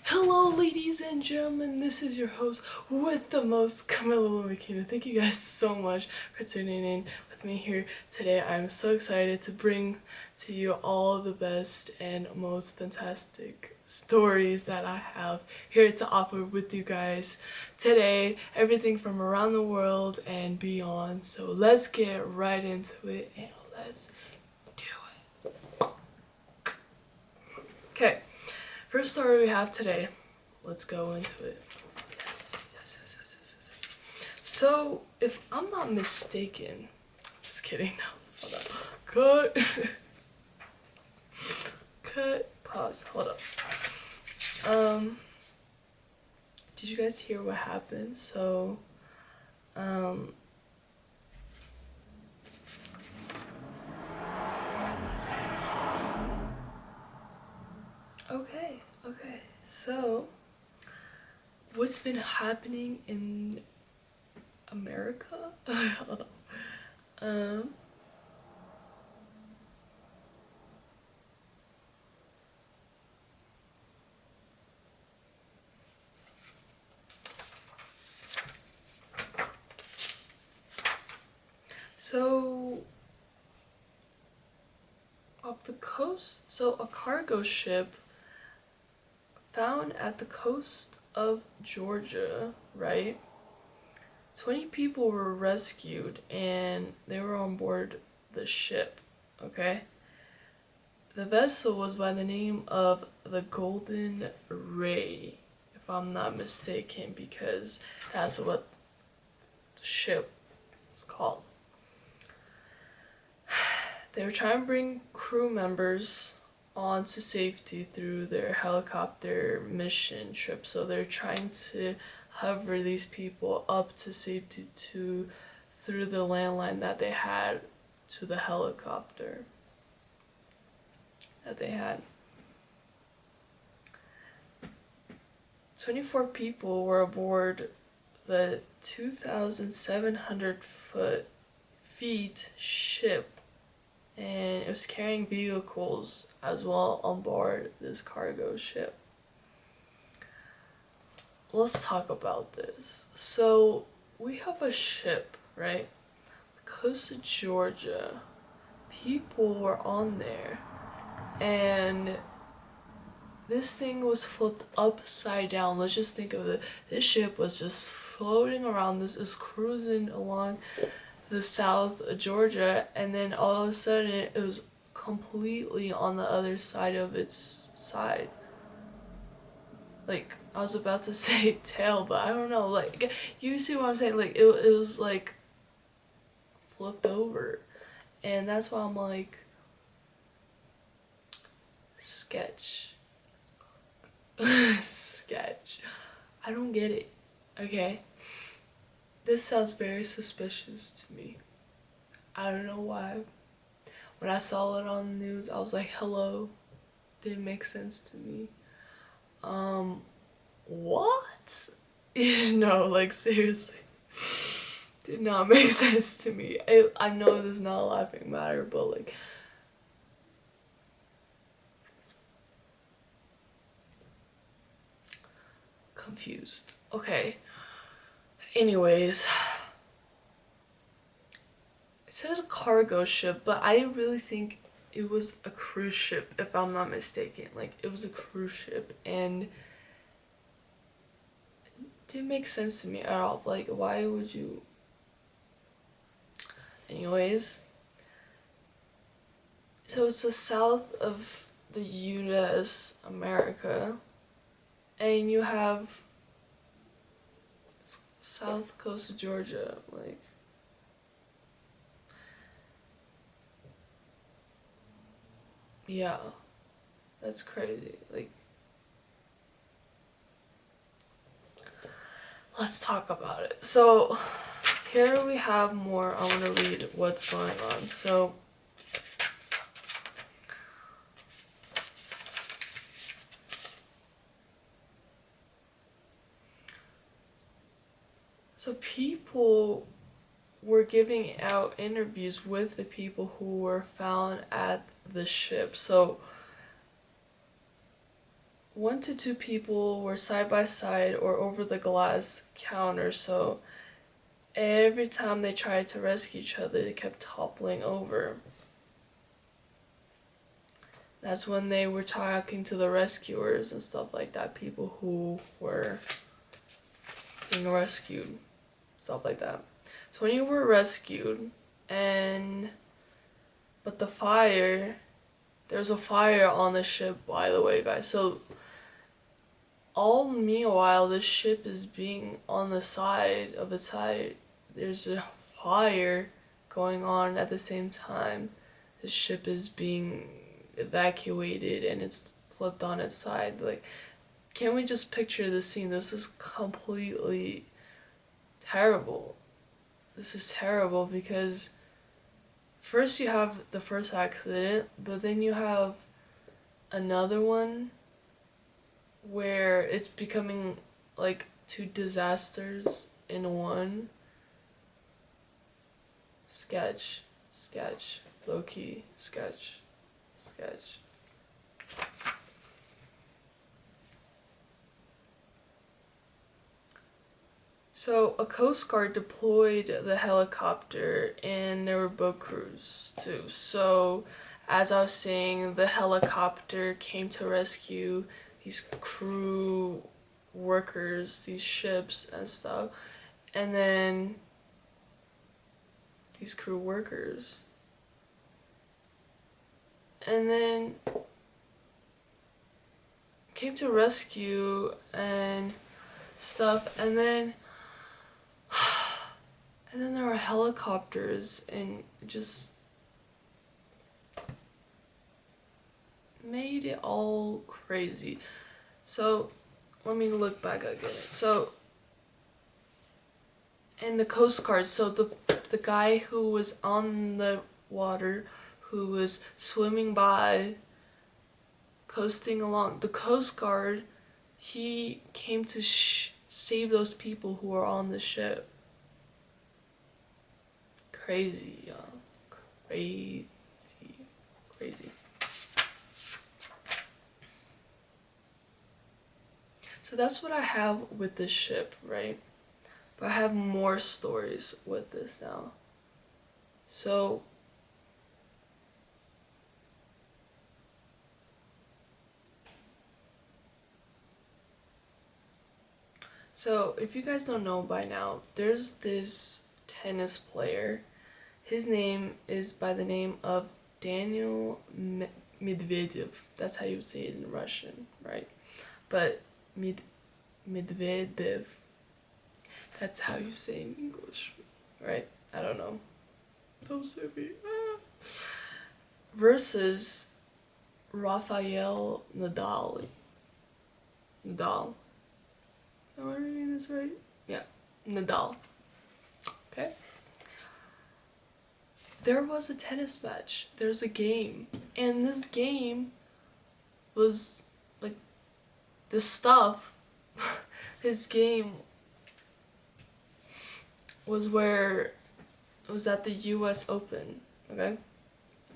Hello ladies and gentlemen, this is your host with the most, Camila. Thank you guys so much for tuning in with me here today. I'm so excited to bring to you all the best and most fantastic stories that I have here to offer with you guys today. Everything from around the world and beyond. So let's get right into it and let's do it. Okay. First story we have today. Let's go into it. Yes. So, if I'm not mistaken, I'm just kidding. No, hold up. Cut. Cut. Pause. Hold up. Did you guys hear what happened? So, Okay. So, what's been happening in America? Hold on. So, off the coast, so a cargo ship found at the coast of Georgia, right? 20 people were rescued and they were on board the ship, okay? The vessel was by the name of the Golden Ray, if I'm not mistaken, because that's what the ship is called. They were trying to bring crew members on to safety through their helicopter mission trip. So they're trying to hover these people up to safety through the landline that they had to the helicopter that they had. 24 people were aboard the 2,700 feet ship, and it was carrying vehicles as well on board this cargo ship. Let's talk about this. So we have a ship, right? The coast of Georgia. People were on there, and this thing was flipped upside down. Let's just think of it. This ship was just floating around. This is cruising along the south of Georgia, and then all of a sudden it was completely on the other side of its side. Like, I was about to say tail, but I don't know. Like, you see what I'm saying? Like, it was like flipped over, and that's why I'm like, sketch. Sketch. I don't get it. Okay? This sounds very suspicious to me. I don't know why. When I saw it on the news, I was like, hello. Didn't make sense to me. What? No, like, seriously. Did not make sense to me. I know this is not a laughing matter, but like, confused. Okay. Anyways, it said a cargo ship, but I really think it was a cruise ship, if I'm not mistaken. Like, it was a cruise ship, and it didn't make sense to me at all. Like, why would you? Anyways, so it's the south of the US, America, and you have south coast of Georgia, like, yeah, that's crazy. Like, let's talk about it. So here we have more. I want to read what's going on. So people were giving out interviews with the people who were found at the ship. So one to two people were side by side or over the glass counter, so every time they tried to rescue each other, they kept toppling over. That's when they were talking to the rescuers and stuff like that, people who were being rescued, stuff like that. So when you were rescued, but there's a fire on the ship, by the way, guys. So all meanwhile, the ship is being on the side of its side. There's a fire going on at the same time. The ship is being evacuated and it's flipped on its side. Like, can we just picture this scene? This is completely terrible. This is terrible because first you have the first accident, but then you have another one where it's becoming like two disasters in one. Sketch, low key, sketch. So a Coast Guard deployed the helicopter and there were boat crews too. So as I was saying, the helicopter came to rescue these crew workers, these ships and stuff. And then these crew workers. And then came to rescue and stuff. And then there were helicopters and just made it all crazy. So let me look back again. So in the Coast Guard, so the guy who was on the water, who was swimming by, coasting along, the Coast Guard, he came to save those people who were on the ship. Crazy, y'all. Crazy. So that's what I have with this ship, right? But I have more stories with this now. So if you guys don't know by now, there's this tennis player. His name is by the name of Daniel Medvedev. That's how you would say it in Russian, right? But Medvedev, that's how you say it in English, right? I don't know. Don't say me. Versus Rafael Nadal. Am I reading this right? Yeah, Nadal. Okay. There was a tennis match. There's a game. And this game was like this stuff. His game was where it was at the US Open, okay?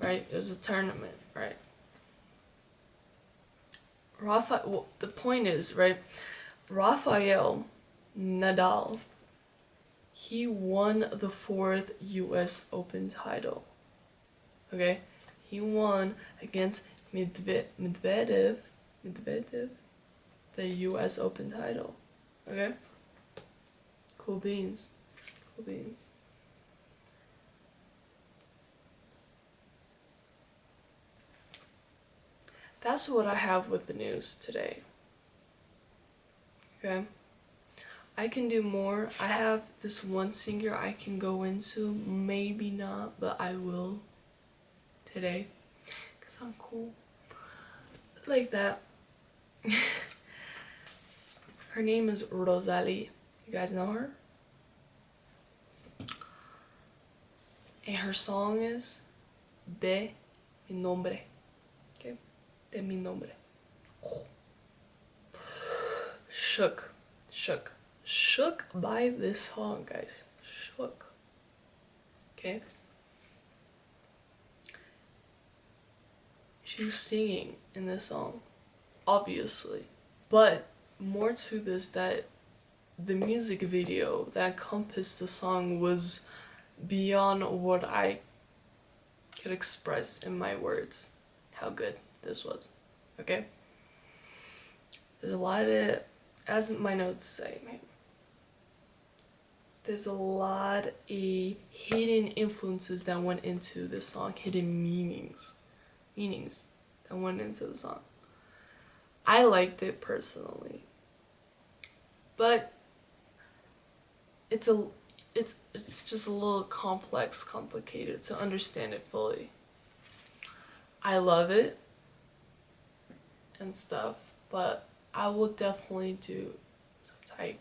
Right? It was a tournament, right? The point is, right? Rafael Nadal, he won the 4th US Open title. Okay? He won against Medvedev, the US Open title. Okay? Cool beans. That's what I have with the news today. Okay? I can do more. I have this one singer I can go into. Maybe not, but I will today. Because I'm cool. Like that. Her name is Rosalie. You guys know her? And her song is De Mi Nombre. Okay? De Mi Nombre. Oh. Shook by this song, guys. Shook. Okay? She was singing in this song obviously. But more to this, that the music video that encompassed the song was beyond what I could express in my words how good this was. Okay? There's a lot of, as my notes say, there's a lot of hidden influences that went into this song, hidden meanings that went into the song. I liked it personally, but it's just a little complicated to understand it fully. I love it and stuff, but I will definitely do some type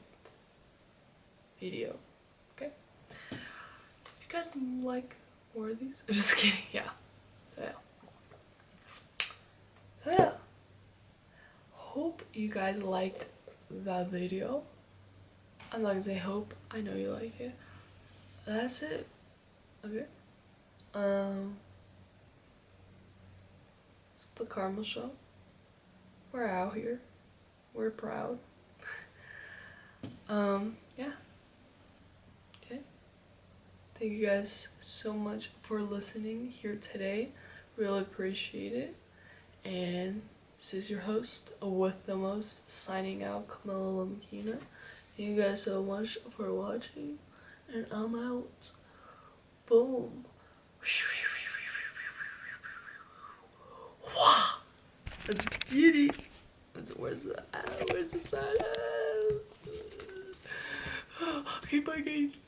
video. Okay? If you guys like more of these, I'm just kidding. Yeah. So yeah. Hope you guys liked that video. I'm not gonna say hope. I know you like it. That's it. Okay. It's the Carmel show. We're out here. We're proud. Yeah. Okay. Thank you guys so much for listening here today. Really appreciate it. And this is your host with the most, signing out, Camila. Thank you guys so much for watching, and I'm out. Boom. Let's get it. Where's the sign? Okay, bye guys.